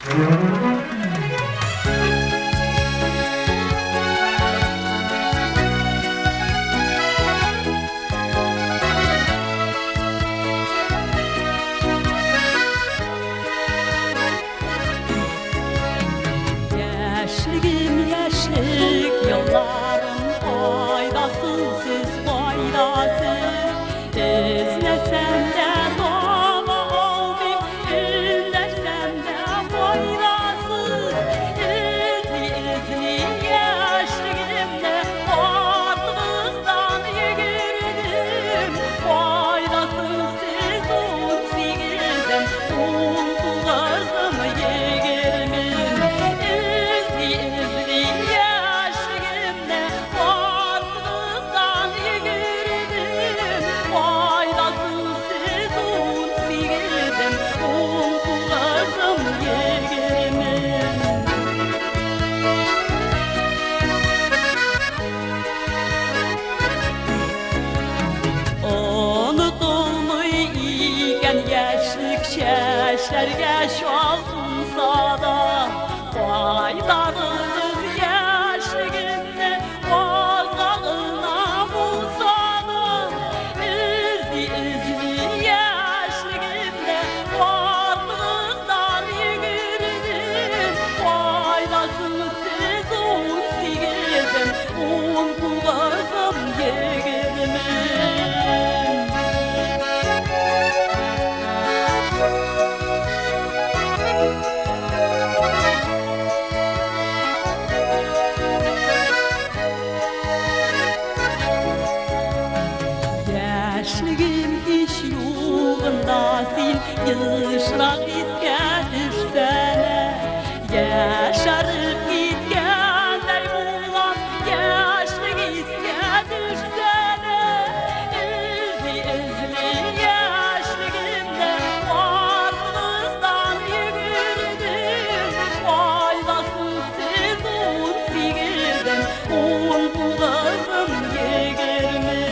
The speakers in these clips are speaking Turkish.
Yaşlığım yaşlık yollarım faydasız siz faydasız İzlesem de dava olayım ünlersem de faydasız İzli yaşlığımda ardınızdan yürüdüm Faydasız siz on sigizden unutulazım yeğirimin Yaşlarga şolsa da faydalısız yaşligimni bozg'og'ina bulsa da izli yaşligimda ortig'izdan yugurdim faydasız siz on sigizim o'n to'qqizim yigirmim Yaşlığım hiç yolunda sen yılışrak izge düşsene Yaşarıp gitkenler bulan yaşlık izge düşsene İzli yaşlığımda ardınızdan yürüdüm Faydasız siz on sigizden on to'qqizim yigirmim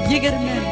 Yigirmim